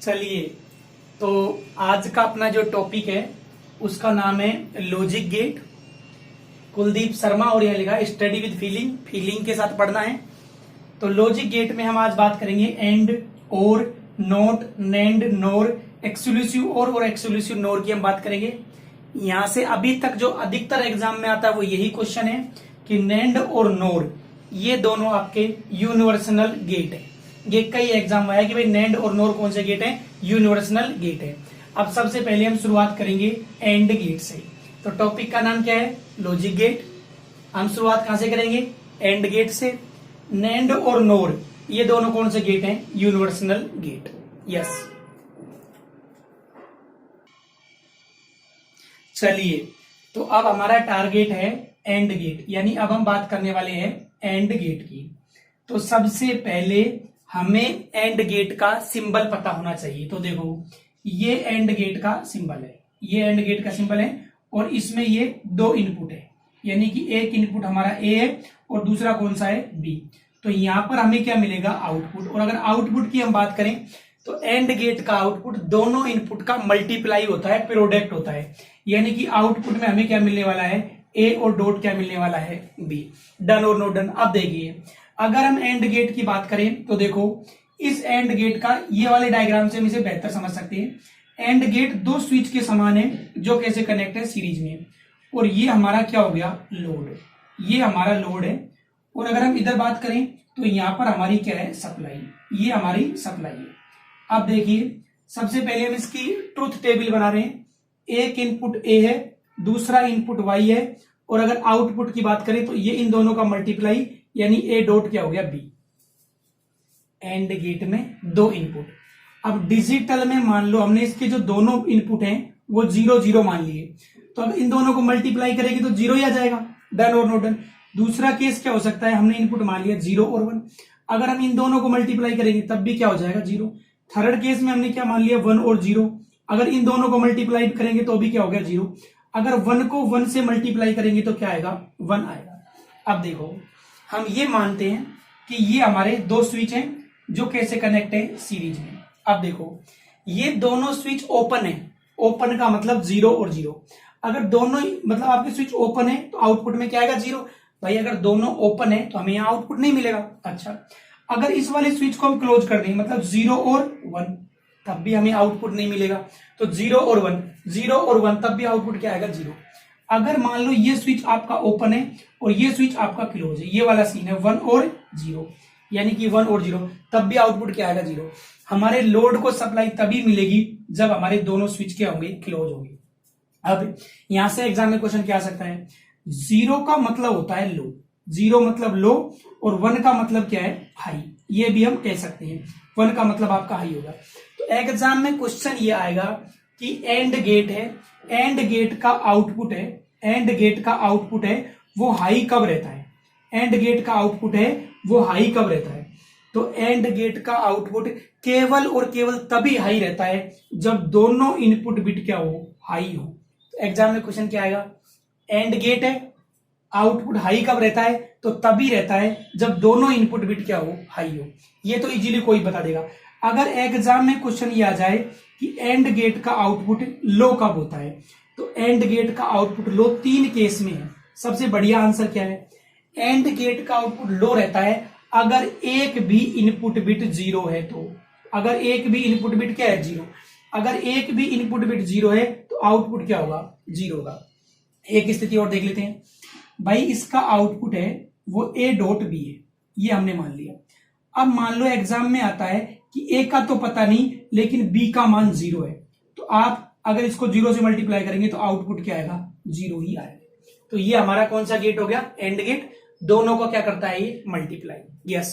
चलिए, तो आज का अपना जो टॉपिक है उसका नाम है लॉजिक गेट। कुलदीप शर्मा और यह लिखा है स्टडी विद फीलिंग, फीलिंग के साथ पढ़ना है। तो लॉजिक गेट में हम आज बात करेंगे एंड, और, नॉट, नेंड, नोर, एक्सक्लूसिव और एक्सक्लूसिव नोर की हम बात करेंगे। यहां से अभी तक जो अधिकतर एग्जाम में आता है वो यही क्वेश्चन है कि नेंड और नोर ये दोनों आपके यूनिवर्सल गेट है। ये कई एग्जाम में आया कि भाई नेंड और नोर कौन से गेट है, यूनिवर्सल गेट है। अब सबसे पहले हम शुरुआत करेंगे एंड गेट से। तो टॉपिक का नाम क्या है, लॉजिक गेट। हम शुरुआत कहां से करेंगे, एंड गेट से। नेंड और नोर ये दोनों कौन से गेट हैं, यूनिवर्सल गेट। यस, चलिए, तो अब हमारा टारगेट है एंड गेट, यानी अब हम बात करने वाले हैं एंड गेट की। तो सबसे पहले हमें एंड गेट का सिंबल पता होना चाहिए। तो देखो, ये एंड गेट का सिंबल है, ये एंड गेट का सिंबल है, और इसमें ये दो इनपुट है, यानी कि एक इनपुट हमारा ए है और दूसरा कौन सा है, बी। तो यहां पर हमें क्या मिलेगा, आउटपुट। और अगर आउटपुट की हम बात करें तो एंड गेट का आउटपुट दोनों इनपुट का मल्टीप्लाई होता है, प्रोडक्ट होता है, यानी कि आउटपुट में हमें क्या मिलने वाला है, ए, और डॉट क्या मिलने वाला है, बी। डन और नो डन। अब देखिए, अगर हम एंड गेट की बात करें तो देखो, इस एंड गेट का ये वाले डायग्राम से हम इसे बेहतर समझ सकते हैं। एंड गेट दो स्विच के समान है जो कैसे कनेक्ट है, सीरीज में। और ये हमारा क्या हो गया, लोड, ये हमारा लोड है। और अगर हम इधर बात करें तो यहां पर हमारी क्या है, सप्लाई, ये हमारी सप्लाई है। अब देखिए, सबसे पहले हम इसकी ट्रुथ टेबल बना रहे हैं। एक इनपुट ए है, दूसरा इनपुट वाई है, और अगर आउटपुट की बात करें तो ये इन दोनों का मल्टीप्लाई, यानी ए डॉट क्या हो गया, बी। एंड गेट में दो इनपुट। अब डिजिटल में मान लो हमने इसके जो दोनों इनपुट हैं वो 0 0 मान लिए, तो अब इन दोनों को मल्टीप्लाई करेगी तो 0 ही आ जाएगा। डन और नो डन। दूसरा केस क्या हो सकता है, हमने इनपुट मान लिया 0 और 1, अगर हम इन दोनों को मल्टीप्लाई करेंगे तब भी क्या हो जाएगा, 0। थर्ड केस में हमने क्या मान लिया, 1 और 0, अगर इन दोनों को मल्टीप्लाई करेंगे तो भी क्या हो गया, 0। अगर 1 को 1 से मल्टीप्लाई करेंगे तो क्या आएगा, 1 आएगा। अब देखो, हम ये मानते हैं कि ये हमारे दो स्विच हैं जो कैसे कनेक्ट है, सीरीज में। अब देखो, ये दोनों स्विच ओपन है, ओपन का मतलब 0 और 0। अगर दोनों मतलब आपके स्विच ओपन है तो आउटपुट में क्या आएगा, 0। भाई अगर दोनों ओपन है तो हमें यहाँ आउटपुट नहीं मिलेगा। अच्छा, अगर इस वाले स्विच को हम क्लोज कर दें, मतलब 0 और 1, तब भी हमें आउटपुट नहीं मिलेगा। तो 0 और 1, 0 और 1, तब भी आउटपुट क्या आएगा, 0। अगर मान लो ये स्विच आपका ओपन है और ये स्विच आपका क्लोज है, ये वाला सीन है 1 और 0, यानी कि 1 और 0, तब भी आउटपुट क्या आएगा, 0। हमारे लोड को सप्लाई तभी मिलेगी जब हमारे दोनों स्विच क्या होंगे, क्लोज होंगे। अब यहां से एग्जाम में क्वेश्चन क्या आ सकता है, 0 का मतलब होता है लो, 0 मतलब लो, और 1 का मतलब क्या है, हाई। ये भी हम कह सकते हैं, 1 का मतलब आपका हाई होगा। तो एग्जाम में क्वेश्चन ये आएगा कि एंड गेट है, एंड गेट का आउटपुट है, एंड गेट का आउटपुट है वो हाई कब रहता है, एंड गेट का आउटपुट है वो हाई कब रहता है। तो एंड गेट का आउटपुट केवल और केवल तभी हाई रहता है जब दोनों इनपुट बिट क्या हो, हाई हो। तो एग्जाम में क्वेश्चन क्या आएगा, एंड गेट है, आउटपुट हाई कब रहता है, तो तभी रहता है जब दोनों इनपुट बिट क्या हो, हाई हो। ये तो इजीली कोई बता देगा। अगर एग्जाम में क्वेश्चन ये आ जाए कि एंड गेट का आउटपुट लो कब होता है, तो एंड गेट का आउटपुट लो 3 केस में है। सबसे बढ़िया आंसर क्या है, एंड गेट का आउटपुट लो रहता है अगर एक भी इनपुट बिट 0 है। तो अगर एक भी इनपुट बिट क्या है, 0। अगर एक भी इनपुट बिट 0 है तो आउटपुट क्या होगा, 0 होगा। एक स्थिति और देख लेते हैं। भाई इसका आउटपुट है वो ए डॉट बी है, ये हमने मान लिया। अब मान लो एग्जाम में आता है कि ए का तो पता नहीं लेकिन बी का मान 0 है, तो आप अगर इसको 0 से मल्टीप्लाई करेंगे तो आउटपुट क्या आएगा, 0 ही आएगा। तो ये हमारा कौन सा गेट हो गया, एंड गेट। दोनों को क्या करता है, ये मल्टीप्लाई। यस,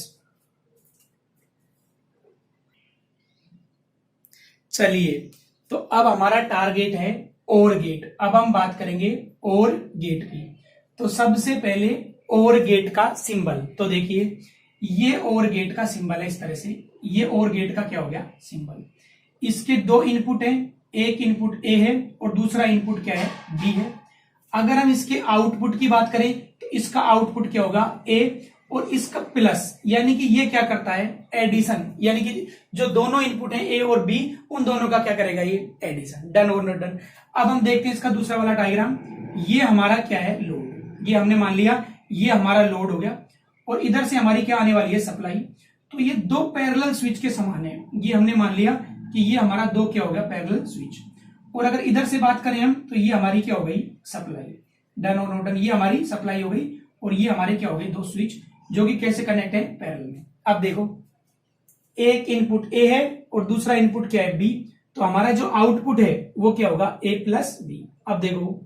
चलिए, तो अब हमारा टारगेट है और गेट। अब हम बात करेंगे और गेट की। तो सबसे पहले और गेट का सिंबल, तो देखिए ये और गेट का सिंबल है इस तरह से, ये और गेट का क्या हो गया, सिंबल। इसके दो इनपुट हैं, एक इनपुट ए है और दूसरा इनपुट क्या है, बी है। अगर हम इसके आउटपुट की बात करें तो इसका आउटपुट क्या होगा, ए, और इसका प्लस, यानी कि ये क्या करता है एडिशन, यानी कि जो दोनों इनपुट हैं ए और बी उन दोनों का क्या करेगा ये एडिशन। डन और नॉट डन। अब हम देखते हैं इसका दूसरा वाला डायग्राम। ये हमारा क्या है लोड, ये हमने मान लिया ये हमारा लोड हो गया और इधर से हमारी क्या आने वाली है सप्लाई। तो ये दो पैरेलल स्विच के समान है, ये हमने मान लिया कि ये हमारा दो क्या हो गया पैरेलल स्विच। और अगर इधर से बात करें हम तो ये हमारी क्या हो गई सप्लाई। डन और नॉट डन। ये हमारी सप्लाई हो गई और ये हमारे क्या हो गई दो स्विच जो कि कैसे कनेक्ट है पैरेलल में। अब देखो एक इनपुट ए है और दूसरा इनपुट क्या है बी, तो हमारा जो आउटपुट है वो क्या होगा ए प्लस बी। अब देखो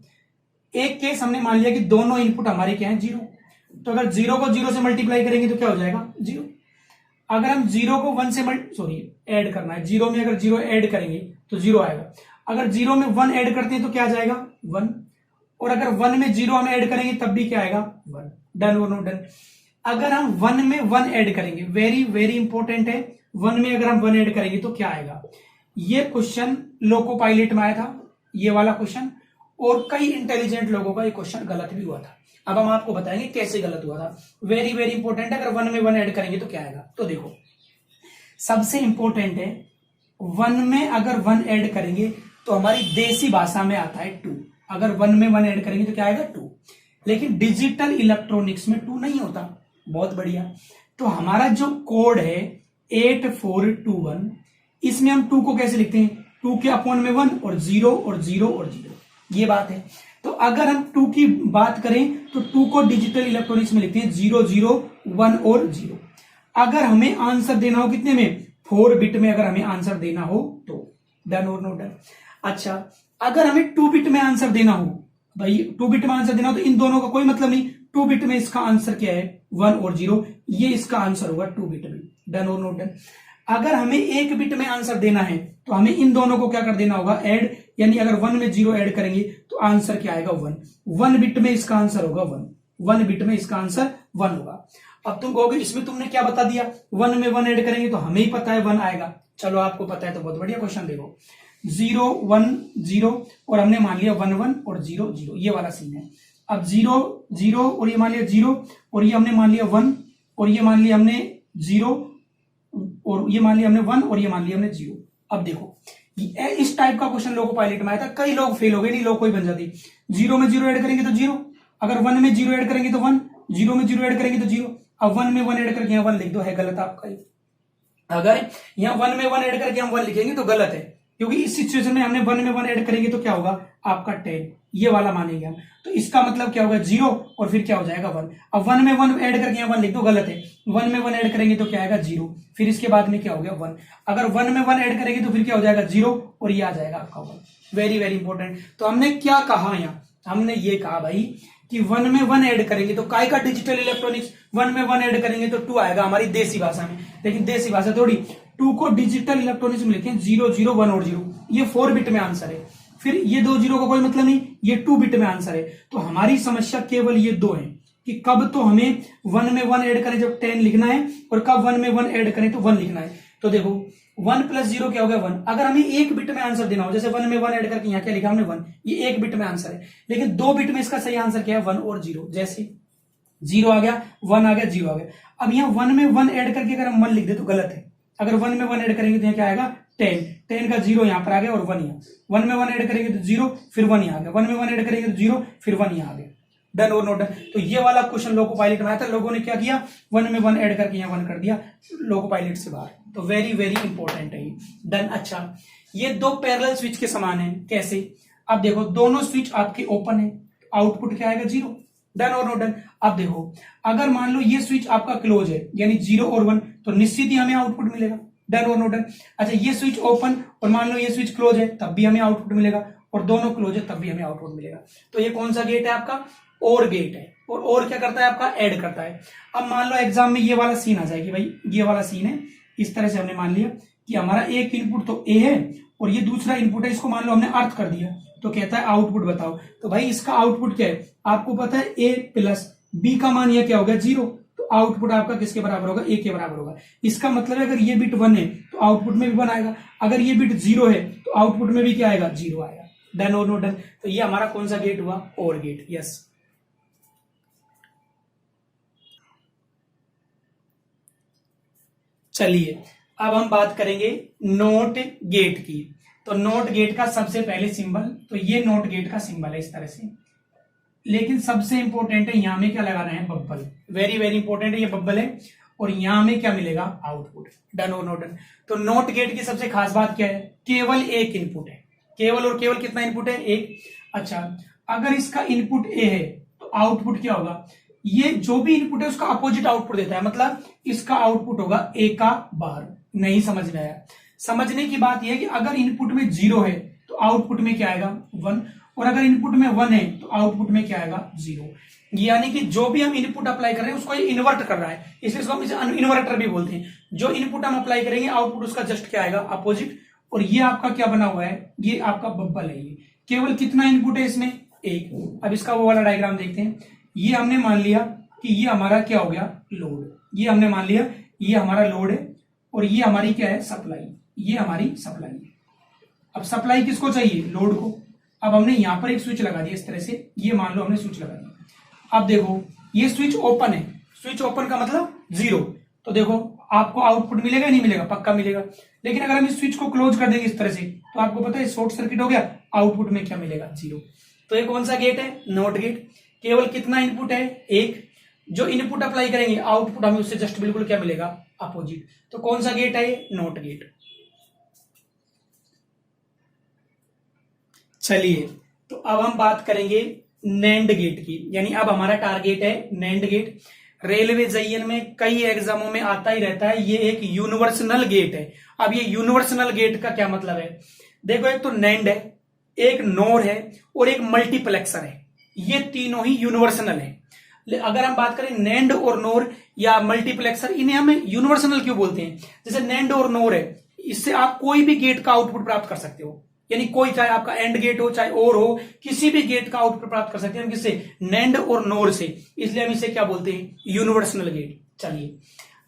एक केस हमने मान लिया कि दोनों इनपुट हमारे क्या है जीरो, तो अगर जीरो को जीरो से मल्टीप्लाई करेंगे तो क्या हो जाएगा जीरो। अगर हम जीरो को वन से ऐड करना है, जीरो में अगर जीरो ऐड करेंगे तो जीरो आएगा। अगर जीरो में वन ऐड करते हैं तो क्या आ जाएगा वन, और अगर वन में जीरो हम ऐड करेंगे तब भी क्या आएगा वन। डन और नॉट डन। अगर हम वन में वन ऐड करेंगे, वेरी वेरी इंपॉर्टेंट है, वन में अगर हम वन ऐड करेंगे तो क्या आएगा। ये क्वेश्चन लोको पायलट में आया था ये वाला क्वेश्चन, और कई इंटेलिजेंट लोगों का ये क्वेश्चन गलत भी हुआ था। अब हम आपको बताएंगे कैसे गलत हुआ था। वेरी वेरी इंपॉर्टेंट है, अगर वन में वन ऐड करेंगे तो क्या आएगा। तो देखो सबसे इंपॉर्टेंट है वन में अगर वन ऐड करेंगे तो हमारी देसी भाषा में आता है टू। अगर वन में वन ऐड करेंगे तो क्या आएगा टू, लेकिन डिजिटल इलेक्ट्रॉनिक्स में टू नहीं होता। बहुत बढ़िया। तो हमारा जो कोड है 8421, इसमें हम टू को कैसे लिखते हैं, टू के अपॉन में वन और जीरो और जीरो और जीरो, ये बात है। तो अगर हम टू की बात करें तो टू को डिजिटल इलेक्ट्रॉनिक्स में लिखते हैं 001 और 0। अगर हमें आंसर देना हो कितने में 4 बिट में, अगर हमें आंसर देना हो तो डन और नॉट डन। अच्छा अगर हमें 2 बिट में आंसर देना हो, भाई 2 बिट में आंसर देना हो तो इन दोनों का कोई मतलब नहीं, 2 बिट में इसका आंसर क्या है 1 और 0, ये इसका आंसर होगा 2 बिट में। डन और नॉट डन। अगर हमें 1 बिट में आंसर देना है तो हमें इन दोनों को क्या कर देना होगा ऐड, यानी अगर 1 में 0 ऐड करेंगे तो आंसर क्या आएगा 1। 1 बिट में इसका आंसर होगा 1, 1 बिट में इसका आंसर 1 होगा। अब तुम कहोगे इसमें तुमने क्या बता दिया, 1 में 1 ऐड करेंगे तो हमें ही पता है 1 आएगा। चलो आपको पता है तो बहुत बढ़िया। क्वेश्चन देखो 0 1 0 और हमने मान लिया 1 1 और 0 0, ये वाला सीन है। अब 0 0 और ये मान लिया 0 और ये हमने मान लिया 1 और ये मान लिया हमने 0 और ये मान लिया हमने 1 और ये मान लिया हमने 0। अब देखो इस टाइप का क्वेश्चन लोगों पायलट में आया था, कई लोग फेल हो गए, नहीं लोग कोई बन जाती। 0 में 0 ऐड करेंगे तो 0, अगर 1 में 0 ऐड करेंगे तो 1, 0 में 0 ऐड करेंगे तो 0। अब 1 में 1 ऐड करके यहाँ 1 लिख दो, है गलत आपका। अगर यहाँ 1 में 1 ऐड करके हम 1 लिखेंगे तो गलत है, क्योंकि इस सिचुएशन में हमने 1 में 1 ऐड करेंगे तो क्या होगा आपका 10, ये वाला मानेंगे हम। तो इसका मतलब क्या होगा 0 और फिर क्या हो जाएगा 1। अब 1 में 1 ऐड करके यहाँ 1 लिख दो, गलत है। 1 में 1 ऐड करेंगे तो क्या आएगा 0, फिर इसके बाद में क्या हो गया 1। अगर 1 में 1 ऐड करेंगे तो फिर क्या हो जाएगा 0 और ये आ जाएगा आपका 1। Very very important. तो हमने क्या कहा यहाँ, हमने ये कहा भाई कि 1 में 1 ऐड करेंगे तो काय का डिजिटल इलेक्ट्रॉनिक्स, 1 में 1 ऐड करेंगे तो 2 आएगा हमारी देसी भाषा में, लेकिन देसी भाषा थोड़ी। 2 को डिजिटल इलेक्ट्रॉनिक्स में लिखें 0 0 1 और 0, ये 4 बिट में आंसर है। फिर ये 2 0 का कोई मतलब नहीं, ये 2 बिट में आंसर है। तो हमारी समस्या केवल ये 2 है कि कब तो हमें 1 में 1 ऐड करें जब 10 लिखना है, और कब 1 में 1 ऐड करें तो 1 लिखना है। तो देखो 1 + 0 क्या हो गया 1। अगर हमें 1 बिट में आंसर देना हो, जैसे 1 में 1 ऐड करके यहाँ क्या लिखा हमने 1, ये 1 बिट में आंसर है। लेकिन 2 बिट में इसका सही आंसर क्या है 1 और 0, जैसे 0 आ गया 1 आ गया 0 आ गया। अब यहाँ 1 में 1 ऐड करके अगर हम 1 लिख दे तो गलत है। अगर 1 में 1 ऐड करेंगे तो यहाँ क्या आएगा 10, 10 का 0 यहाँ पर आ गया और 1 यहाँ। 1 में 1 ऐड करेंगे तो 0 फिर 1 यहाँ आ गया, 1 में 1 ऐड करेंगे तो 0 फिर 1 यहाँ आ गया। डन और नॉट डन। तो ये वाला क्वेश्चन लोको पायलट में आया था, लोगों ने क्या किया 1 में 1 ऐड करके यहाँ 1 कर दिया, लोको पायलट से बाहर। तो वेरी वेरी इंपॉर्टेंट है ये। डन। अच्छा ये 2 पैरेलल स्विच के समान है, कैसे। अब देखो दोनों स्विच आपके ओपन है, आउटपुट क्या आएगा 0। डन और नॉट डन। अब देखो अगर मान लो ये स्विच आपका क्लोज है, यानी 0 और 1, तो निश्चित ही हमें आउटपुट मिलेगा। डन और नॉट डन। अच्छा ये स्विच ओपन और मान लो ये स्विच क्लोज है, तब भी हमें आउटपुट मिलेगा, और दोनों क्लोज है तब भी हमें आउटपुट मिलेगा। तो ये कौन सा गेट है आपका, और गेट है। और क्या करता है आपका ऐड करता है। अब मान लो एग्जाम में ये वाला सीन आ जाएगी, भाई ये वाला सीन है, इस तरह से हमने मान लिया कि हमारा एक इनपुट तो ए है और ये दूसरा इनपुट है, इसको मान लो हमने अर्थ कर दिया, तो कहता है आउटपुट बताओ। तो भाई इसका आउटपुट क्या है, आपको पता है ए प्लस बी का मान यह क्या होगा 0, तो आउटपुट आपका किसके बराबर होगा, ए के बराबर होगा। इसका मतलब है अगर ये बिट 1 है तो आउटपुट में भी 1 आएगा, अगर ये बिट 0 है तो आउटपुट में भी क्या आएगा 0 आएगा। डन और नॉट डन। तो ये हमारा कौन सा गेट हुआ, और गेट। यस। चलिए अब हम बात करेंगे नोट गेट की। तो नोट गेट का सबसे पहले सिंबल, तो ये नोट गेट का सिंबल है इस तरह से, लेकिन सबसे इंपॉर्टेंट है यहां में क्या लगाना है, बब्बल। वेरी वेरी इंपॉर्टेंट है, ये बब्बल है और यहां में क्या मिलेगा, आउटपुट। डन और नोट डन। तो नोट गेट की सबसे खास बात क्या है, केवल एक इनपुट है, केवल और केवल कितना इनपुट है, एक। अच्छा, अगर इसका इनपुट ए है तो आउटपुट क्या होगा, ये जो भी इनपुट है उसका अपोजिट आउटपुट देता है, मतलब इसका आउटपुट होगा ए का बार। नहीं समझ में आया? समझने की बात यह है कि अगर इनपुट में 0 है तो आउटपुट में क्या आएगा, 1, और अगर इनपुट में 1 है तो आउटपुट में क्या आएगा, 0। यानी कि जो भी हम इनपुट अप्लाई कर रहे हैं उसको ये इन्वर्ट कर रहा है, इसलिए इसको हम इसे इन्वर्टर भी बोलते हैं। जो इनपुट हम अप्लाई करेंगे आउटपुट उसका जस्ट क्या आएगा, अपोजिट। और ये आपका क्या बना हुआ है, ये आपका बब्बल है। ये केवल कितना इनपुट है इसमें, एक। अब इसका वो वाला डायग्राम देखते हैं। ये हमने मान लिया कि ये हमारा क्या हो गया, लोड। ये हमने मान लिया ये हमारा लोड है और ये हमारी क्या है, सप्लाई। ये हमारी सप्लाई है। अब सप्लाई किसको चाहिए, लोड को। अब हमने यहां पर एक स्विच लगा दिया इस तरह से, ये मान लो हमने स्विच लगा दिया। अब देखो ये स्विच ओपन है, स्विच ओपन का मतलब 0, तो देखो आपको आउटपुट मिलेगा नहीं मिलेगा, पक्का मिलेगा। लेकिन अगर हम इस स्विच को क्लोज कर देंगे इस तरह से तो आपको पता है शॉर्ट सर्किट हो गया, आउटपुट में क्या मिलेगा, 0। तो ये कौन सा गेट है, नोट गेट। केवल कितना इनपुट है, एक। जो इनपुट अप्लाई करेंगे आउटपुट हमें उससे जस्ट बिल्कुल क्या मिलेगा, अपोजिट। तो कौन सा गेट है, नोट गेट। चलिए तो अब हम बात करेंगे नैंड गेट की, यानी अब हमारा टारगेट है नैंड गेट। रेलवे जयन में कई एग्जामों में आता ही रहता है, ये एक यूनिवर्सल गेट है। अब ये यूनिवर्सल गेट का क्या मतलब है, देखो एक तो नैंड है, एक नोर है और एक मल्टीप्लेक्सर है। ये तीनों ही यूनिवर्सल है। अगर हम बात करें नैंड और नोर या मल्टीप्लेक्सर, इन्हें हम यूनिवर्सल क्यों बोलते हैं, जैसे नैंड और नोर है, इससे आप कोई भी गेट का आउटपुट प्राप्त कर सकते हो। यानी कोई, चाहे आपका एंड गेट हो चाहे और हो, किसी भी गेट का आउटपुट प्राप्त कर सकते हैं हम किससे, नैंड और नोर से। इसलिए हम इसे क्या बोलते हैं, यूनिवर्सल गेट। चलिए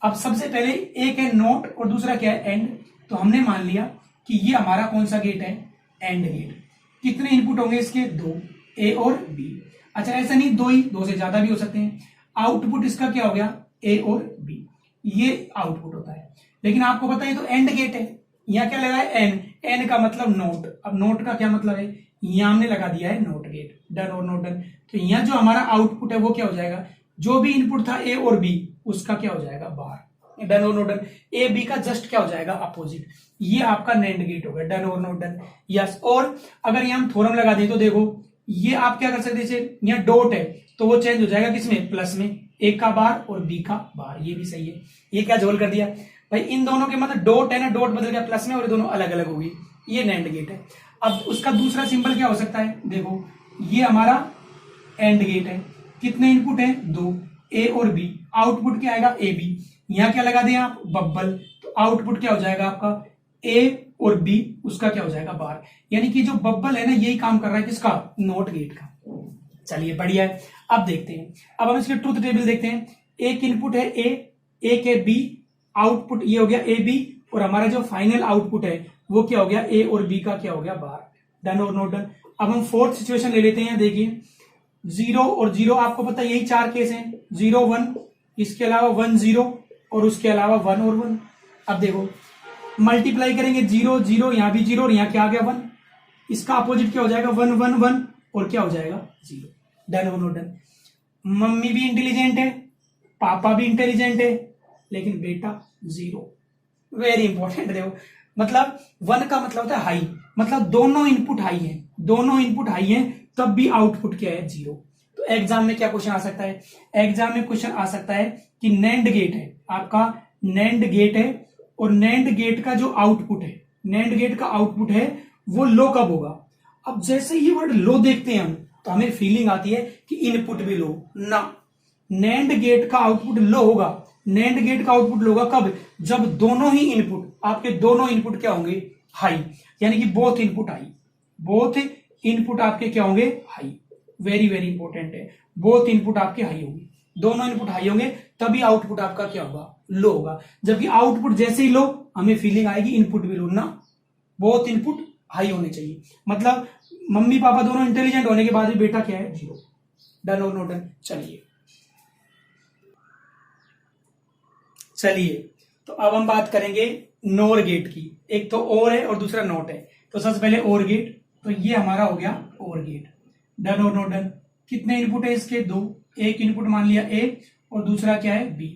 अब सबसे पहले एक है नोट और दूसरा क्या है, एंड। तो हमने मान लिया कि ये हमारा कौन सा गेट है, एंड गेट। कितने इनपुट होंगे इसके, 2, ए और बी। अच्छा ऐसा नहीं, 2 ही, 2 से ज्यादा भी हो सकते हैं। आउटपुट इसका क्या हो गया, ए और बी, ये आउटपुट होता है। लेकिन आपको पता है तो एंड गेट है, यहां क्या लगा है, एन। एन का मतलब नोट। अब नोट का क्या मतलब है, यहां हमने लगा दिया है नोट गेट। डन और नोट डन। तो यहां जो हमारा आउटपुट है वो क्या हो जाएगा, जो भी इनपुट था ए और बी उसका क्या हो जाएगा, बाहर। डन और नोट डन। ए बी का जस्ट क्या हो जाएगा, अपोजिट। ये आपका नैंड गेट होगा। डन और नोट डन। यस। और अगर यहां हम थ्योरम लगा दें तो देखो ये आप क्या कर सकते हैं, यहाँ डॉट है तो वो चेंज हो जाएगा किसमें, प्लस में। ए का बार और बी का बार, ये भी सही है। ये क्या जोल कर दिया भाई, इन दोनों के मतलब डॉट है ना, डॉट बदल गया प्लस में और ये दोनों अलग अलग हो गई। ये नैंड गेट है। अब उसका दूसरा सिंबल क्या हो सकता है, देखो ये हमारा एंड गेट है। कितने इनपुट है, 2, ए और बी। आउटपुट क्या आएगा, ए बी। यहां क्या लगा दें आप, बब्बल। तो आउटपुट क्या हो जाएगा आपका, ए और बी, उसका क्या हो जाएगा, बार। यानी कि जो बब्बल है ना यही काम कर रहा है किसका, नोट गेट का। चलिए बढ़िया है। अब देखते हैं, अब हम इसके ट्रूथ टेबल देखते हैं। एक इनपुट है ए, एक है बी, आउटपुट ये हो गया ए बी, और हमारा जो फाइनल आउटपुट है वो क्या हो गया, ए और बी का क्या हो गया, बार। डन और नोट डन। अब हम फोर्थ सिचुएशन ले लेते हैं। देखिए 0 और 0, आपको पता है यही 4 केस हैं, 0 1, इसके अलावा 1 0 और उसके अलावा 1 और 1। अब देखो मल्टीप्लाई करेंगे, 0 0, यहां भी 0 और यहां क्या आ गया, 1। इसका अपोजिट क्या हो जाएगा, 1 1 1 और क्या हो जाएगा, 0। डन और नोट डन। मम्मी भी इंटेलिजेंट है, पापा भी इंटेलिजेंट है, लेकिन बेटा 0। Very important. देखो मतलब 1 का मतलब होता है हाई, मतलब दोनों इनपुट हाई है, दोनों इनपुट हाई है तब भी आउटपुट क्या है, 0। तो एग्जाम में क्या क्वेश्चन आ सकता है, एग्जाम में क्वेश्चन आ सकता है कि नैंड गेट है आपका, नैंड गेट है और नैंड गेट का जो आउटपुट है, नैंड गेट का आउटपुट है वो लो कब होगा। अब जैसे ये वर्ड लो देखते हैं हम तो हमें फीलिंग आती है कि इनपुट भी लो ना, नैंड गेट का आउटपुट लो होगा। नैंड गेट का आउटपुट लो होगा कब, जब दोनों ही इनपुट, आपके दोनों इनपुट क्या होंगे, हाई। यानी कि both input high, both input आपके क्या होंगे, हाई। वेरी वेरी इंपॉर्टेंट है, बोथ इनपुट आपके हाई होंगे, दोनों इनपुट हाई होंगे तभी आउटपुट आपका क्या होगा, लो होगा। जबकि आउटपुट जैसे ही लो हमें फीलिंग आएगी इनपुट भी लो ना, बोथ इनपुट हाई होने चाहिए। मतलब मम्मी पापा दोनों इंटेलिजेंट होने के बाद भी बेटा क्या है, 0। डन और नोट डन। चलिए तो अब हम बात करेंगे नोर गेट की। एक तो और है और दूसरा नॉट है। तो सबसे पहले और गेट, तो ये हमारा हो गया और गेट। डन और नॉट डन। कितने इनपुट है इसके? 2। एक इनपुट मान लिया ए और दूसरा क्या है? बी।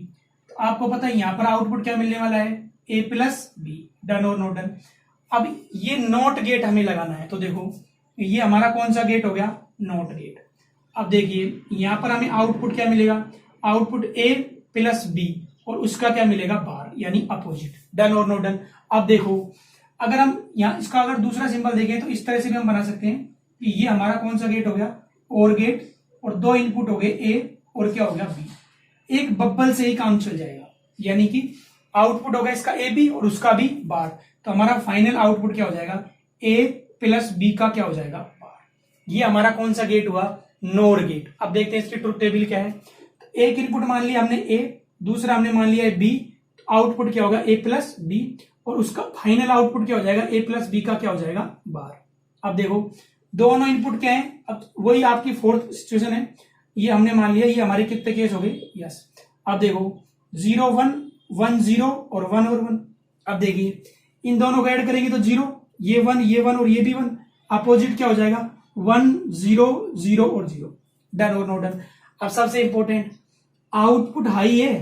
तो आपको पता है यहां पर आउटपुट क्या मिलने वाला है? ए प्लस बी। डन और नॉट डन। अब ये नॉट गेट हमें लगाना है। तो देखो ये हमारा कौन सा गेट हो गया? Not gate. अब देखिए यहां पर हमें आउटपुट क्या मिलेगा? आउटपुट ए प्लस बी और उसका क्या मिलेगा? बार, यानी अपोजिट। डन और नॉट डन। अब देखो अगर हम यहां इसका अगर दूसरा सिंबल देखें तो इस तरह से भी हम बना सकते हैं कि ये हमारा कौन सा गेट हो गया? और गेट, और 2 इनपुट हो गए ए और क्या हो गया? बी। एक बब्बल से ही काम चल जाएगा, यानी कि आउटपुट होगा इसका ए बी और उसका भी बार। तो हमारा फाइनल आउटपुट क्या हो जाएगा? ए प्लस बी का क्या हो जाएगा? बार। ये हमारा कौन सा गेट हुआ? Nor gate. अब देखते हैं इसकी ट्रुथ टेबल क्या है। तो एक इनपुट मान लिया हमने ए, दूसरा हमने मान लिया है बी। तो आउटपुट क्या होगा? ए प्लस बी और उसका फाइनल आउटपुट क्या हो जाएगा? ए प्लस बी का क्या हो जाएगा? बार। अब देखो दोनों इनपुट क्या है? अब वही आपकी फोर्थ सिचुएशन है। ये हमने मान लिया, ये हमारे कितने केस हो गए? यस। अब देखो 0 1 1 0 और 1 और 1। अब देखिए इन दोनों को ऐड करेंगे तो 0, ये 1 और ये भी 1। अपोजिट क्या हो जाएगा? 1 0 0 और 0। डन और नो डन। अब सबसे इंपॉर्टेंट, आउटपुट हाई है।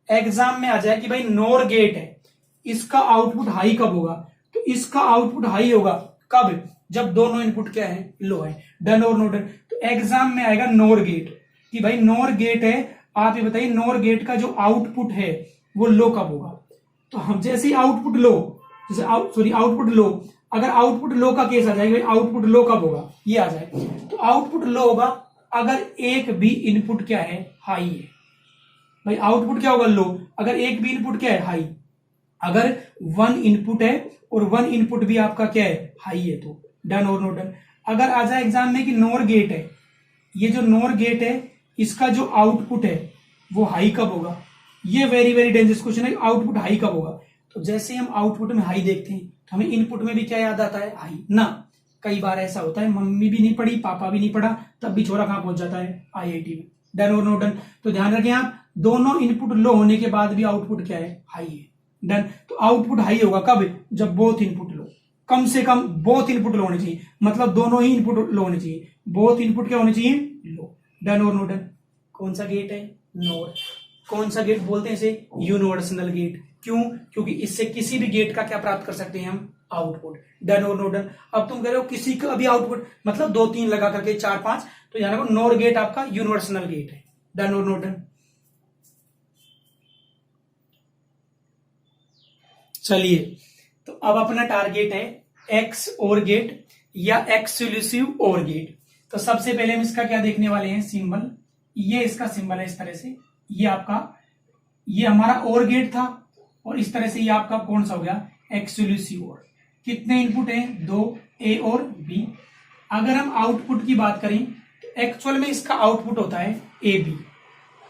एग्जाम में आ जाए कि भाई नोर गेट है, इसका आउटपुट हाई कब होगा? तो इसका आउटपुट हाई होगा कब? जब दोनों इनपुट क्या है? लो है। डन और नो डन। तो एग्जाम में आएगा नोर गेट कि भाई नोर गेट है, आप ये बताइए नोर गेट का जो आउटपुट है वो लो कब होगा? तो हम जैसे ही आउटपुट लो, जैसे आउटपुट लो, अगर आउटपुट लो का केस आ जाएगा, आउटपुट लो कब होगा? ये आ जाए तो आउटपुट लो होगा अगर एक भी इनपुट क्या है? हाई है। भाई आउटपुट क्या होगा? लो। अगर एक भी इनपुट क्या है? हाई। अगर 1 इनपुट है और 1 इनपुट भी आपका क्या है? हाई है, तो डन और नो डन। अगर आ जाए एग्जाम में कि नोर गेट है, ये जो नोर गेट है इसका जो आउटपुट है वो हाई कब होगा? ये वेरी वेरी डेंजरस क्वेश्चन है, आउटपुट हाई कब होगा? तो जैसे हम आउटपुट में हाई देखते हैं तो हमें इनपुट में भी क्या याद आता है? हाई ना। कई बार ऐसा होता है मम्मी भी नहीं पढ़ी, पापा भी नहीं पढ़ा, तब भी छोरा कहां पहुंच जाता है? आईआईटी में। डन और नो डन। तो ध्यान रखें आप, दोनों इनपुट लो होने के बाद भी आउटपुट क्या है? हाई है। डन। तो आउटपुट हाई होगा कब? जब बोथ इनपुट लो, कम से कम बोथ इनपुट लो होने चाहिए, मतलब दोनों ही इनपुट लो होने चाहिए। बोथ इनपुट क्या होने चाहिए? लो। डन और नो डन। कौन सा गेट है? नोर। कौन सा गेट बोलते हैं इसे? Universal gate. क्यों? क्योंकि इससे किसी भी गेट का क्या प्राप्त कर सकते हैं हम? आउटपुट। डन और नो डन। अब तुम कह रहे हो किसी का भी आउटपुट, मतलब 2 3 लगा करके 4 5, तो यानी को नोर गेट आपका यूनिवर्सल गेट है। डन और नो डन। चलिए, तो अब अपना टारगेट है एक्स और गेट या एक्सक्लूसिव और गेट। तो सबसे पहले हम इसका क्या देखने वाले हैं? सिंबल। ये इसका सिंबल है इस तरह से। ये आपका, ये हमारा और गेट था और इस तरह से ये आपका कौन सा हो गया? एक्सक्लूसिव और। कितने इनपुट हैं? 2, ए और बी। अगर हम आउटपुट की बात करें तो एक्चुअल में इसका आउटपुट होता है ए बी।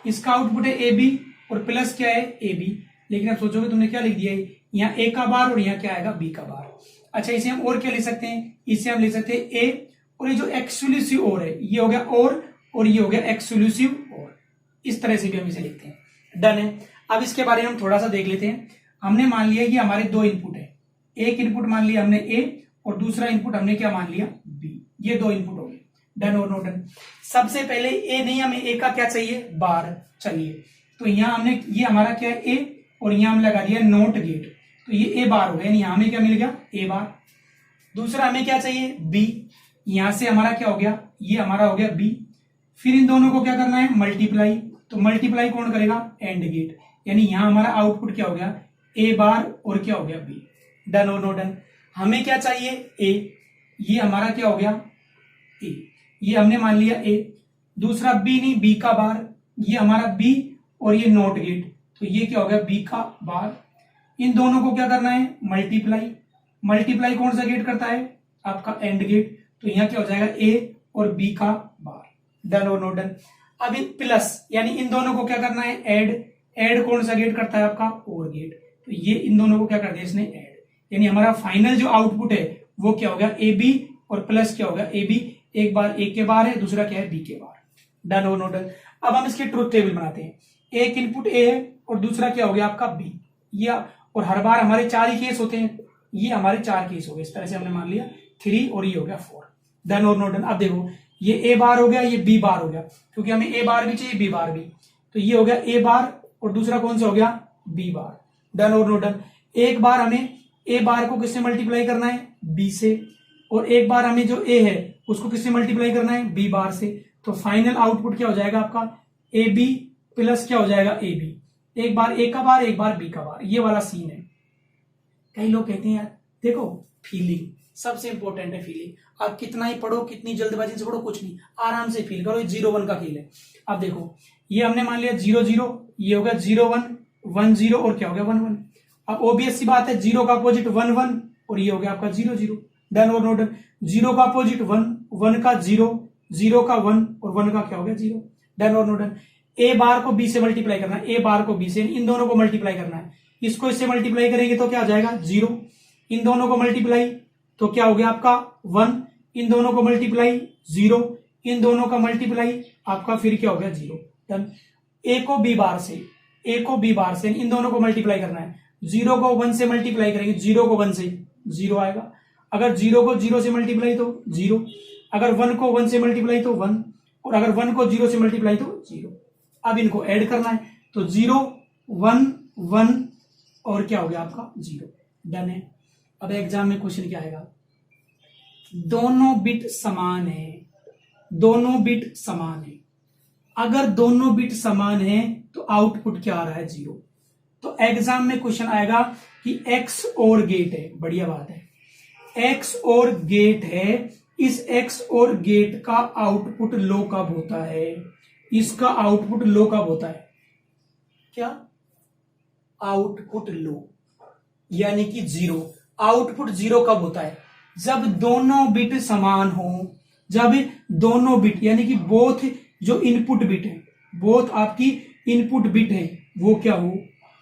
इसका आउटपुट है ए बी और प्लस क्या है? A B. लेकिन अब सोचोगे तुमने क्या लिख दिया है? यहाँ ए का बार और यहाँ क्या आएगा? बी का बार। अच्छा, इसे हम और क्या लिख सकते हैं? इसे हम लिख सकते हैं ए, और ये जो एक्सक्लूसिव और है ये हो गया और ये हो गया एक्सक्लूसिव और। इस तरह से भी हम इसे लिखते हैं। डन है। अब इसके बारे में हम थोड़ा सा देख लेते हैं। हमने मान लिया कि हमारे 2 इनपुट है। एक इनपुट मान लिया हमने ए और दूसरा इनपुट हमने क्या मान लिया? बी। ये 2 इनपुट हो गए। डन और नो डन। सबसे पहले ए नहीं, हमें ए का क्या चाहिए? बार। चलिए, तो यहां हमने, ये हमारा क्या है? ए, और यहां हम लगा दिया नोट गेट, तो ये ए बार हो गया, यानी यहां हमें क्या मिल गया? ए बार। दूसरा हमें क्या चाहिए? बी। यहां से हमारा क्या हो गया? ये हमारा हो गया बी। फिर इन दोनों को क्या करना है? मल्टीप्लाई। तो मल्टीप्लाई कौन करेगा? And gate. यानी यहां हमारा आउटपुट क्या हो गया? ए बार और क्या हो गया? बी। डन और नो डन। हमें क्या चाहिए? ए। ये हमारा क्या हो गया? ए। ये हमने मान लिया ए। दूसरा बी नहीं, बी का बार। ये हमारा बी और ये नोट गेट, तो ये क्या हो गया? बी का बार। इन दोनों को क्या करना है? मल्टीप्लाई। मल्टीप्लाई कौन सा गेट करता है? आपका एंड गेट। तो यहां क्या हो जाएगा? ए और बी का बार। डन और नो डन। अब इन प्लस, यानी इन दोनों को क्या करना है? ऐड। ऐड कौन सा गेट करता है? आपका और गेट। तो ये इन दोनों को क्या कर दिया इसने? ऐड। यानी हमारा फाइनल जो आउटपुट है वो क्या हो गया? ए बी और प्लस क्या होगा? A B. एक बार ए के बार है, दूसरा क्या है? बी के बार। डन और नो डन। अब हम इसके ट्रुथ टेबल बनाते हैं। एक इनपुट ए है और दूसरा क्या हो गया? आपका बी। ये, और हर बार हमारे 4 ही केस होते हैं, ये हमारे 4 केस हो गए। इस तरह से हमने मान लिया 3 और ये हो गया 4। डन और नॉट डन? अब देखो ये ए बार हो गया, ये बी बार हो गया, क्योंकि हमें ए बार भी चाहिए, बी बार भी। तो ये हो गया ए बार और दूसरा कौन सा हो गया, बी बार। डन और नॉट डन? एक बार हमें ए बार को किससे मल्टीप्लाई करना है, बी से, और एक बार हमें जो ए है उसको किससे मल्टीप्लाई करना है, बी बार से। तो फाइनल आउटपुट क्या हो जाएगा आपका, ए बी प्लस क्या हो जाएगा, ए बी। एक बार ए का बार, एक बार बी का बार, ये वाला सीन है। कई लोग कहते हैं यार देखो फीलिंग सबसे इंपॉर्टेंट है, फीलिंग। आप कितना ही पढ़ो, कितनी जल्दबाजी से पढ़ो, कुछ नहीं, आराम से फील करो। 0 1 का खेल है। अब देखो ये हमने मान लिया 0 0, ये हो गया 0 1 1 0 और क्या हो गया 1 1। अब ओबियस सी बात है, 0 का अपोजिट 1 1 और ये हो गया आपका 0 0। डन और नॉट डन? 0 का अपोजिट 1, 1 का 0, 0 का 1 और 1 का क्या हो गया 0। डन और नॉट डन? ए बार को बी से मल्टीप्लाई करना है, ए बार को बी से, इन दोनों को मल्टीप्लाई करना है। इसको इससे मल्टीप्लाई करेंगे तो क्या आ जाएगा 0, इन दोनों को मल्टीप्लाई तो क्या हो गया आपका 1, इन दोनों को मल्टीप्लाई 0, इन दोनों का मल्टीप्लाई आपका फिर क्या हो गया 0। डन? ए को बी बार से, ए को बी बार से, इन दोनों को मल्टीप्लाई करना है। 0 को 1 से मल्टीप्लाई करेंगे, 0 को 1 से 0 आएगा, अगर 0 को 0 से मल्टीप्लाई तो 0, अगर 1 को 1 से मल्टीप्लाई तो 1, और अगर 1 को 0 से मल्टीप्लाई तो 0। अब इनको ऐड करना है तो 0 1 1 और क्या हो गया आपका 0। डन है? अब एग्जाम में क्वेश्चन क्या आएगा, दोनों बिट समान है, दोनों बिट समान है। अगर दोनों बिट समान है तो आउटपुट क्या आ रहा है 0। तो एग्जाम में क्वेश्चन आएगा कि एक्स और गेट है, बढ़िया बात है, एक्स और गेट है, इस एक्स और गेट का आउटपुट लो कब होता है, इसका आउटपुट लो कब होता है, क्या आउटपुट लो यानी कि 0। आउटपुट 0 कब होता है, जब दोनों बिट समान हो, जब दोनों बिट यानी कि बोथ जो इनपुट बिट है, बोथ आपकी इनपुट बिट है वो क्या हो,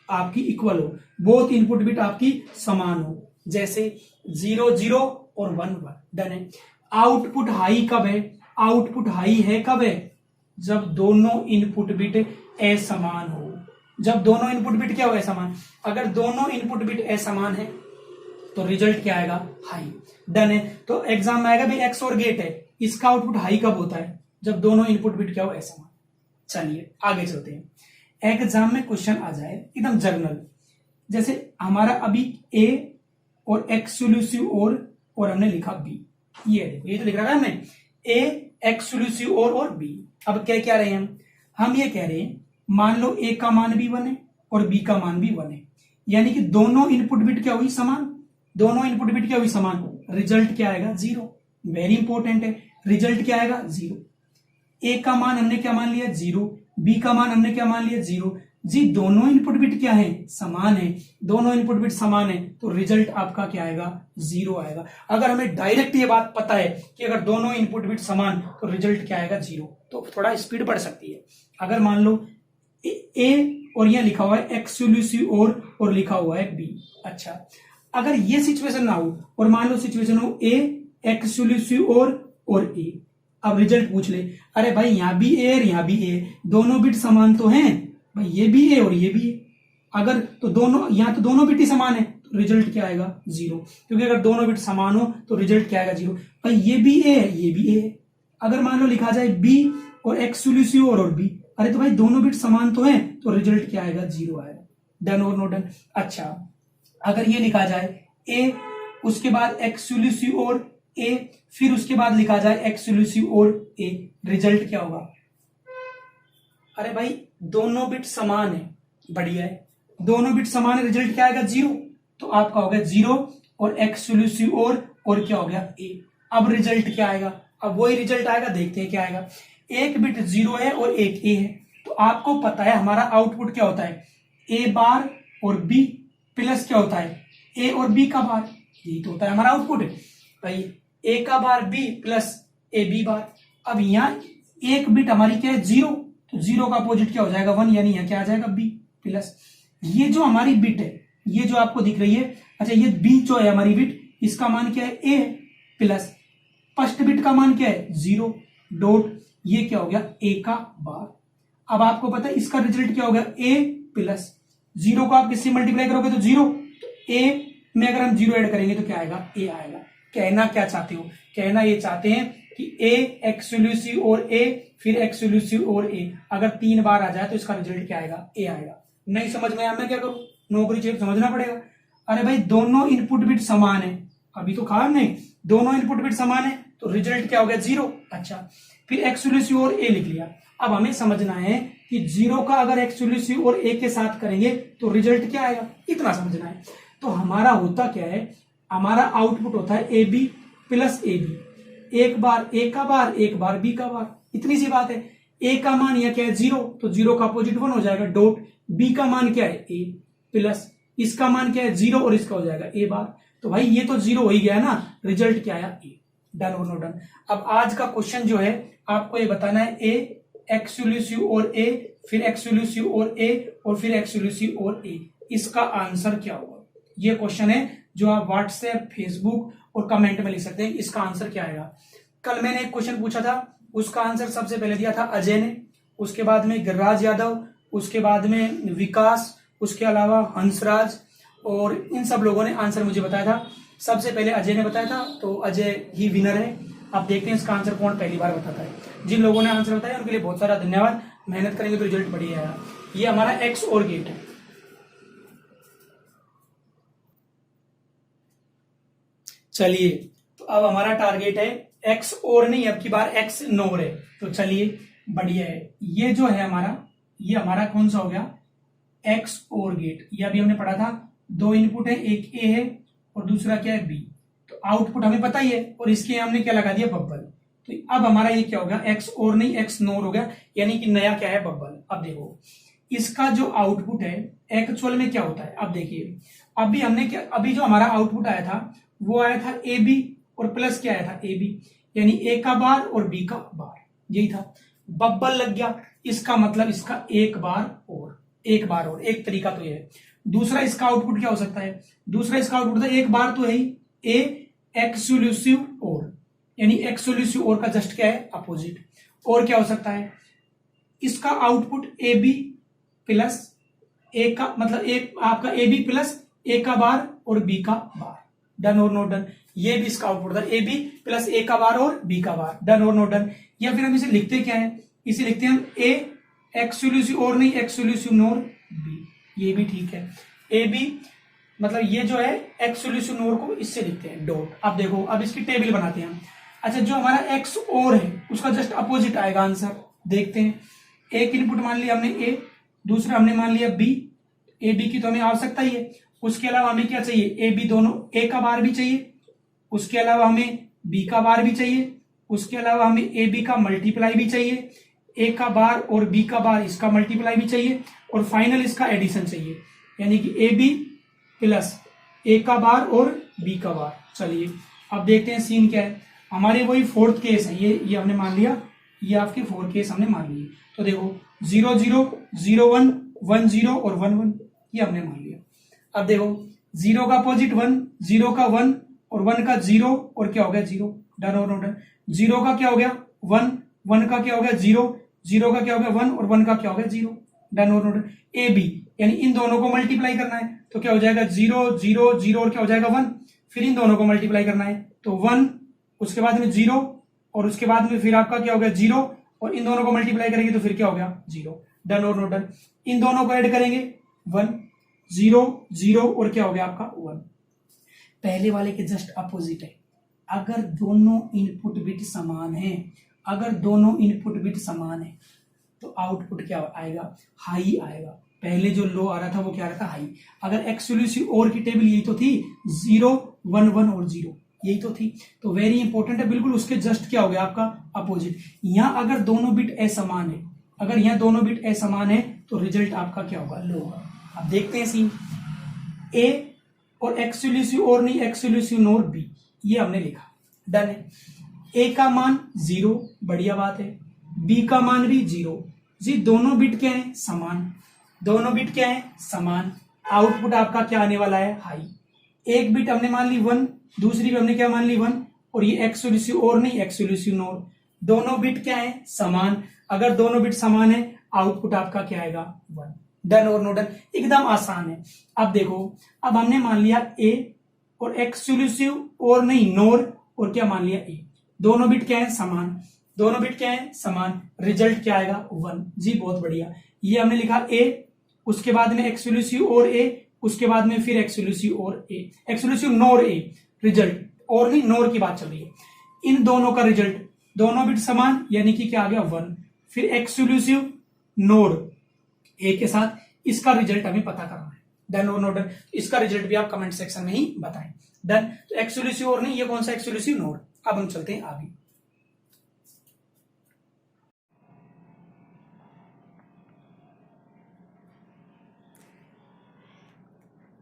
आपकी इक्वल हो, बोथ इनपुट बिट आपकी समान हो, जैसे 0 0 और 1 1। डन है? आउटपुट हाई कब है, आउटपुट हाई है कब है, जब दोनों इनपुट बिट असमान हो, जब दोनों इनपुट बिट क्या हो असमान। अगर दोनों इनपुट बिट असमान है तो रिजल्ट क्या आएगा, हाई। डन है? तो एग्जाम में आएगा भाई एक्स और गेट है, इसका आउटपुट हाई कब होता है, जब दोनों इनपुट बिट क्या हो असमान। चलिए आगे चलते हैं। एग्जाम में क्वेश्चन आ जाए एकदम जर्नल, जैसे हमारा अभी ए और एक्सक्लूसिव और हमने लिखा बी, ये देखो ये तो लिख रखा है हमने ए एक्सक्लूसिव और बी। अब क्या कह रहे हैं हम ये कह रहे हैं मान लो ए का मान भी 1 है और बी का मान भी 1 है, यानी कि दोनों इनपुट बिट क्या हुई समान, दोनों इनपुट बिट क्या हुई समान, रिजल्ट क्या आएगा 0। वेरी इंपॉर्टेंट है, रिजल्ट क्या आएगा 0। ए का मान हमने क्या मान लिया 0, बी का मान हमने क्या मान लिया 0। जी दोनों इनपुट बिट क्या है, समान है, दोनों इनपुट बिट समान है तो रिजल्ट आपका क्या आएगा 0 आएगा। अगर हमें डायरेक्ट ये बात पता है कि अगर दोनों इनपुट बिट समान तो रिजल्ट क्या आएगा 0, तो थोड़ा स्पीड बढ़ सकती है। अगर मान लो ए और यह लिखा हुआ है एक्सक्लूसिव और लिखा हुआ है बी, अच्छा अगर ये सिचुएशन ना हो और मान लो सिचुएशन हो ए एक्सक्लूसिव और ए, अब रिजल्ट पूछ ले, अरे भाई यहां भी ए और यहां भी ए, दोनों बिट समान तो हैं भाई, ये भी है और ये भी है, अगर तो दोनों यहां तो दोनों बिट ही समान है तो रिजल्ट क्या आएगा 0, क्योंकि अगर दोनों बिट समान हो तो रिजल्ट क्या आएगा 0। भाई ये भी ए है ये भी ए है, अगर मान लो लिखा जाए बी और एक्सक्लूसिव और बी, अरे तो भाई दोनों बिट समान तो है तो रिजल्ट क्या आएगा 0 आएगा। डन और नो डन? अच्छा अगर ये लिखा जाए ए उसके बाद एक्सक्लूसिव और ए, फिर उसके बाद लिखा जाए एक्सक्लूसिव और ए, रिजल्ट क्या होगा, अरे भाई दोनों बिट समान है, बढ़िया है, दोनों बिट समान है, रिजल्ट क्या आएगा 0, तो आपका हो गया 0 और एक्सक्लूसिव और क्या हो गया ए। अब रिजल्ट क्या आएगा, अब वही रिजल्ट आएगा, देखते हैं क्या आएगा। एक बिट 0 है और एक ए है, तो आपको पता है हमारा आउटपुट क्या होता है, ए बार और बी प्लस क्या होता है ए और बी का बार, यही तो होता है हमारा आउटपुट भाई, ए का bar B plus A B bar. अब यहां एक बिट हमारी क्या है 0, तो 0 का अपोजिट क्या हो जाएगा 1, यानी यहां क्या आ जाएगा बी प्लस, ये जो हमारी बिट है ये जो आपको दिख रही है, अच्छा ये बी जो है हमारी बिट, इसका मान क्या है ए प्लस फर्स्ट बिट का मान क्या है 0 डॉट, ये क्या हो गया ए का बार। अब आपको पता है इसका रिजल्ट क्या हो गया ए प्लस जीरो को आप किससे मल्टीप्लाई करोगे तो जीरो, तो ए में अगर हम जीरो ऐड करेंगे तो क्या आएगा, ए आएगा। कहना क्या चाहते हो, कहना ये चाहते हैं कि ए एक्सक्लूसिव और ए फिर एक्सक्लूसिव और ए अगर 3 बार आ जाए तो इसका रिजल्ट क्या आएगा, ए आएगा। नहीं समझ में आया मैं क्या करूं, नौकरी चेक समझना पड़ेगा। अरे भाई दोनों इनपुट बिट समान है, अभी तो कहा नहीं, दोनों इनपुट बिट समान है तो रिजल्ट क्या हो गया, जीरो। अच्छा, फिर एक्सक्लूसिव और ए लिख लिया। अब हमें समझना है कि जीरो का अगर एक्सक्लूसिव और ए के साथ करेंगे तो रिजल्ट क्या आएगा, इतना समझना है। तो हमारा होता क्या है, हमारा आउटपुट होता है A B plus A B, एक बार ए का बार एक बार बी का बार, इतनी सी बात है। ए का मान यह क्या है, जीरो, तो जीरो का अपोजिट 1 हो जाएगा डॉट, बी का मान क्या है, ए प्लस इसका मान क्या है, जीरो और इसका हो जाएगा ए बार। तो भाई ये तो जीरो हो ही गया ना, रिजल्ट क्या आया, ए। डन और नो डन। अब आज का क्वेश्चन जो है आपको ये बताना है ए एक्सक्लूसिव और ए फिर एक्सक्लूसिव और ए और फिर एक्सक्लूसिव और ए, इसका आंसर क्या होगा। ये क्वेश्चन है जो आप व्हाट्सएप, फेसबुक और कमेंट में लिख सकते हैं, इसका आंसर क्या आएगा। कल मैंने एक क्वेश्चन पूछा था, उसका आंसर सबसे पहले दिया था अजय ने, उसके बाद में गिरिराज यादव, उसके बाद में विकास, उसके अलावा हंसराज, और इन सब लोगों ने आंसर मुझे बताया था। सबसे पहले अजय ने बताया था, तो अजय ही विनर है। अब देखते हैं इसका आंसर कौन पहली बार बताता है। जिन लोगों ने आंसर बताया उनके लिए बहुत सारा धन्यवाद, मेहनत करेंगे तो रिजल्ट बढ़िया आएगा। ये हमारा एक्स और गेट है। चलिए, तो अब हमारा टारगेट है एक्स और नहीं, अब की बार एक्स नोर है। तो चलिए बढ़िया है। ये जो है हमारा, ये हमारा कौन सा हो गया, एक्स और गेट। ये अभी हमने पढ़ा था, दो इनपुट है, एक ए है और दूसरा क्या है, बी। तो आउटपुट हमें पता ही है और इसके हमने क्या लगा दिया, बब्बल। तो अब हमारा ये क्या हो गया, एक्स और नहीं एक्स नोर हो गया, यानी कि नया क्या है, बब्बल। अब देखो इसका जो आउटपुट है एक्चुअल में क्या होता है। अब देखिए अभी हमने क्या, अभी जो हमारा आउटपुट आया था वो आया था ए बी और प्लस क्या आया था, ए बी, यानी ए का बार और बी का बार, यही था। बब्बल लग गया, इसका मतलब इसका एक बार और, एक बार और, एक तरीका तो ये है। दूसरा इसका आउटपुट क्या हो सकता है, दूसरा इसका आउटपुट था, एक बार तो है ही, ए एक्सक्लूसिव और, यानी एक्सक्लूसिव और का जस्ट क्या है, अपोजिट। और क्या हो सकता है, इसका आउटपुट ए बी प्लस ए का, मतलब ए आपका ए बी प्लस ए का बार और बी का बार। डन और नॉट डन। ये भी इसका आउटपुट था, ए बी प्लस ए का बार और बी का बार। डन और नॉट डन। या फिर हम इसे लिखते क्या है, इसे लिखते हैं हम ए एक्सक्लूसिव और नहीं एक्सक्लूसिव नोर बी, ये भी ठीक है। ए बी मतलब ये जो है एक्सक्लूसिव नोर को इससे लिखते हैं डॉट। अब देखो, अब इसकी टेबल बनाते हैं हम। अच्छा, जो हमारा एक्स और है उसका जस्ट अपोजिट आएगा आंसर। देखते हैं, एक इनपुट मान लिया हमने ए, दूसरा हमने मान लिया बी। ए बी की तो हमें आवश्यकता ही है। उसके अलावा हमें क्या चाहिए, ए बी दोनों, ए का बार भी चाहिए, उसके अलावा हमें बी का बार भी चाहिए, उसके अलावा हमें ए बी का मल्टीप्लाई भी चाहिए, ए का बार और बी का बार इसका मल्टीप्लाई भी चाहिए, और फाइनल इसका एडिशन चाहिए, यानी कि ए बी प्लस ए का बार और बी का बार। चलिए अब देखते हैं सीन क्या है। हमारे वही फोर्थ केस है, ये हमने मान लिया, ये आपके 4 केस हमने मान लिए। तो देखो 0 0 0 1 1 0 और 1 1, ये हमने मान लिया। अब देखो 0 का अपोजिट 1, 0 का 1 और 1 का 0 और क्या हो गया 0। डन और नॉट डन। 0 का क्या हो गया 1, 1 का क्या हो गया 0, 0 का क्या हो गया 1 और 1 का क्या हो गया 0। डन और नॉट डन। ए बी यानी इन दोनों को मल्टीप्लाई करना है, तो क्या हो जाएगा 0 0 0 और क्या हो जाएगा 1। फिर इन दोनों को मल्टीप्लाई करना है तो 1, उसके बाद में 0 और उसके बाद में फिर आपका क्या हो गया 0, और इन दोनों को मल्टीप्लाई करेंगे तो फिर क्या हो गया 0। डन और नॉट डन। इन दोनों को ऐड करेंगे 1 0 0 और क्या हो गया आपका 1। पहले वाले के जस्ट अपोजिट है। अगर दोनों इनपुट बिट समान है, अगर दोनों इनपुट बिट समान है तो आउटपुट क्या आएगा, हाई आएगा। पहले जो लो आ रहा था वो क्या आ रहा था, हाई। अगर एक्सक्लूसिव और की टेबल यही तो थी, 0 1 1 और 0, यही तो थी। तो वेरी इंपॉर्टेंट है, बिल्कुल उसके जस्ट क्या हो गया आपका अपोजिट। यहां अगर दोनों बिट असमान है, अगर यहां दोनों बिट असमान है तो रिजल्ट आपका क्या होगा, लो होगा। अब देखते हैं सीन। ए और एक्सक्लूसिव और नहीं एक्सक्लूसिव नोर बी, ये हमने लिखा, डन है। ए का मान 0, बढ़िया बात है। बी का मान भी 0 जी, दोनों बिट क्या है, समान। दोनों बिट क्या है, समान। आउटपुट आपका क्या आने वाला है, हाई। एक बिट हमने मान ली 1, दूसरी भी हमने क्या मान ली 1, और ये एक्सक्लूसिव और नहीं एक्सक्लूसिव नोर, दोनों बिट क्या है, समान। अगर दोनों बिट समान है आउटपुट आपका क्या आएगा 1। डन और नो डन, एकदम आसान है। अब देखो, अब हमने मान लिया ए और एक्सक्लूसिव और नहीं नोर और क्या मान लिया ए, दोनों बिट क्या है समान, दोनों बिट क्या है समान, रिजल्ट क्या आएगा 1 जी, बहुत बढ़िया। ये हमने लिखा ए, उसके बाद में एक्सक्लूसिव और ए, उसके बाद में फिर एक्सक्लूसिव और ए, एक्सक्लूसिव नोर ए, रिजल्ट और नहीं नोर की बात चल रही है, इन दोनों का रिजल्ट, दोनों बिट समान यानी कि क्या आ गया 1, फिर एक्सक्लूसिव नोर ए के साथ, इसका रिजल्ट हमें पता करना है, डन और नो डन। इसका रिजल्ट भी आप कमेंट सेक्शन में ही बताएं। डन, तो एक्सक्लूसिव और नहीं, ये कौन सा एक्सक्लूसिव नोर। अब हम चलते हैं आगे।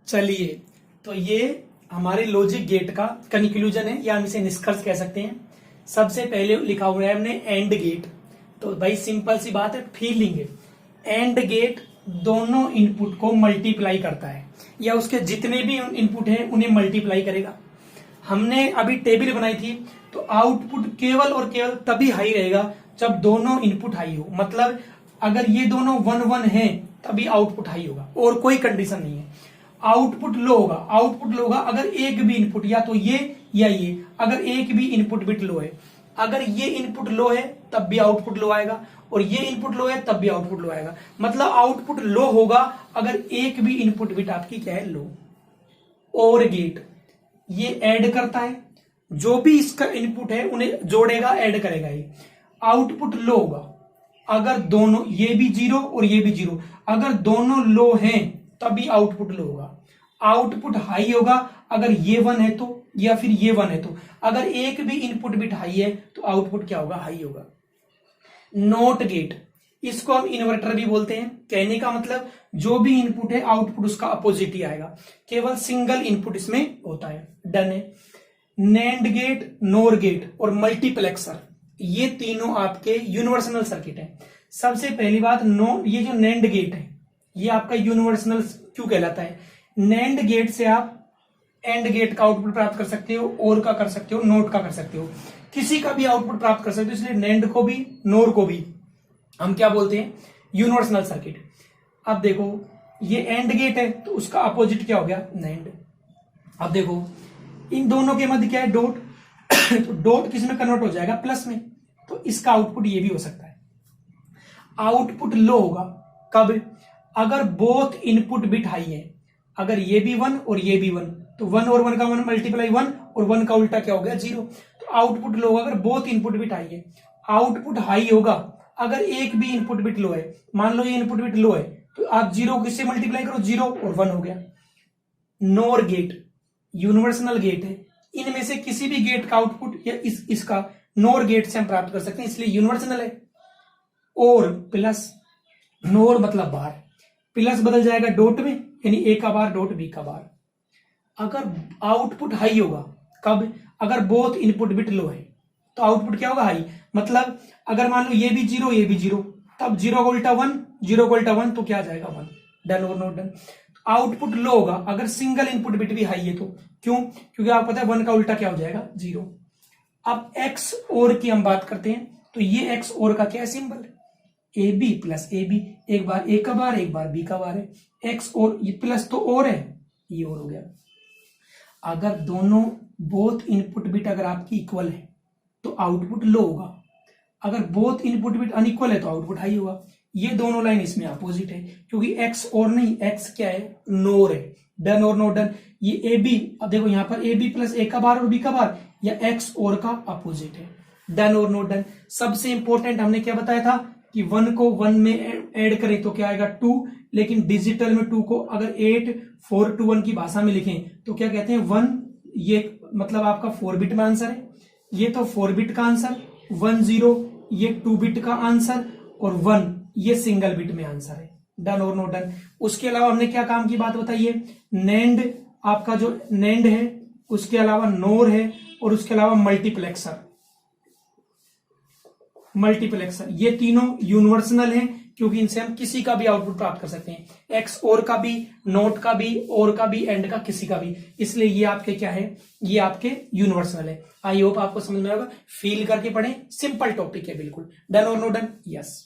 चलिए, तो ये हमारे लॉजिक गेट का कंक्लूजन है या हम इसे निष्कर्ष कह सकते हैं। सबसे पहले लिखा हुआ है हमने एंड गेट, तो भाई सिंपल सी बात है, फीलिंग है। एंड गेट दोनों इनपुट को मल्टीप्लाई करता है या उसके जितने भी इनपुट हैं उन्हें मल्टीप्लाई करेगा। हमने अभी टेबल बनाई थी, तो आउटपुट केवल और केवल तभी हाई रहेगा जब दोनों इनपुट हाई हो, मतलब अगर ये दोनों 1 1 हैं तभी आउटपुट हाई होगा, और कोई कंडीशन नहीं है। आउटपुट लो होगा, आउटपुट लो होगा अगर एक भी इनपुट या तो ये या ये, अगर एक भी इनपुट बिट लो है, अगर ये इनपुट लो है तब भी आउटपुट लो आएगा, और ये इनपुट लो है तब भी आउटपुट लो आएगा, मतलब आउटपुट लो होगा अगर एक भी इनपुट बिट आपकी क्या है लो। और गेट ये ऐड करता है, जो भी इसका इनपुट है उन्हें जोड़ेगा, ऐड करेगा। ये आउटपुट लो होगा अगर दोनों, ये भी 0 और ये भी 0, अगर दोनों लो हैं तभी आउटपुट लो होगा। आउटपुट हाई होगा अगर ये 1 है तो, या फिर ये 1 है तो, अगर एक भी इनपुट बिट हाई है तो आउटपुट क्या होगा हाई होगा। नॉट गेट, इसको हम इन्वर्टर भी बोलते हैं। कहने का मतलब जो भी इनपुट है आउटपुट उसका अपोजिट ही आएगा, केवल सिंगल इनपुट इसमें होता है। डन है। नैंड गेट, नोर गेट और मल्टीप्लेक्सर, ये तीनों आपके यूनिवर्सल सर्किट है। सबसे पहली बात, नो, ये जो नैंड गेट है ये आपका यूनिवर्सल क्यों कहलाता है। नैंड गेट से आप एंड गेट का आउटपुट प्राप्त कर सकते हो, और का कर सकते हो, नोट का कर सकते हो, किसी का भी आउटपुट प्राप्त कर सकते हो। इसलिए नैंड को भी नोर को भी हम क्या बोलते हैं, यूनिवर्सल सर्किट। अब देखो, ये एंड गेट है तो उसका अपोजिट क्या हो गया, नैंड। अब देखो, इन दोनों के मध्य क्या है, डॉट तो डॉट किस में कन्वर्ट हो जाएगा, प्लस में, तो इसका आउटपुट ये भी हो सकता है। आउटपुट लो होगा कब, अगर बोथ इनपुट बिट हाई है, अगर ये भी 1 और ये भी 1, तो 1 और 1 का 1 मल्टीप्लाई 1 और 1 का उल्टा क्या हो गया 0, तो आउटपुट लो होगा अगर बोथ इनपुट बिट हाई है। आउटपुट हाई होगा अगर एक भी इनपुट बिट लो है, मान लो ये इनपुट बिट लो है तो आप 0 किससे मल्टीप्लाई करो, 0 और 1 हो गया। नोर गेट यूनिवर्सल गेट है, इनमें से किसी भी गेट का आउटपुट या इसका नोर गेट से हम प्राप्त कर सकते हैं, इसलिए यूनिवर्सल है। और प्लस, नोर मतलब बार, प्लस बदल जाएगा डॉट में, यानी ए का बार डॉट बी का बार। अगर आउटपुट हाई होगा कब, अगर बोथ इनपुट बिट लो है तो आउटपुट क्या होगा हाई, मतलब अगर मान लो ये भी 0 ये भी 0, तब 0 का उल्टा 1, 0 का उल्टा 1 तो क्या आ जाएगा 1। डन और नॉट डन। आउटपुट लो होगा अगर सिंगल इनपुट बिट भी हाई है तो, क्यों, क्योंकि आपको पता है 1 का उल्टा क्या हो जाएगा 0। अब एक्स और की हम बात करते हैं, तो ये एक्स और का क्या है symbol, A B plus A B, एक बार ए का बार एक बार बी का बार है, एक्स और ये प्लस तो और है, ये और हो गया। अगर दोनों बोथ इनपुट बिट अगर आपकी इक्वल है तो आउटपुट लो होगा, अगर बोथ इनपुट बिट अनइक्वल है तो आउटपुट हाई होगा। ये दोनों लाइन इसमें अपोजिट है, क्योंकि एक्स और नहीं, एक्स क्या है नोर है। डन और नो डन। ये ए बी, अब देखो यहां पर ए बी प्लस ए का बार और बी का बार, या एक्स और का अपोजिट है। डन और नो डन। सबसे इंपॉर्टेंट हमने क्या बताया था कि 1 को 1 में ऐड करें तो क्या आएगा 2, लेकिन डिजिटल में 2 को अगर 8 4 2 1 की भाषा में लिखें तो क्या कहते हैं 1, ये मतलब आपका 4 बिट में आंसर है, ये तो 4 बिट का आंसर, 1 0 ये 2 बिट का आंसर, और 1 ये सिंगल बिट में आंसर है। डन और नो डन। उसके अलावा हमने क्या काम की बात बताई है, नैंड, आपका जो नैंड है, उसके अलावा नोर है, और उसके अलावा मल्टीप्लेक्सर, ये तीनों यूनिवर्सल हैं, क्योंकि इनसे हम किसी का भी आउटपुट प्राप्त कर सकते हैं, एक्स और का भी, नोट का भी, और का भी, एंड का, किसी का भी। इसलिए ये आपके क्या है, ये आपके यूनिवर्सल है। आई होप आपको समझ में आएगा। फील करके पढ़ें, सिंपल टॉपिक है बिल्कुल। डन और नो डन, यस।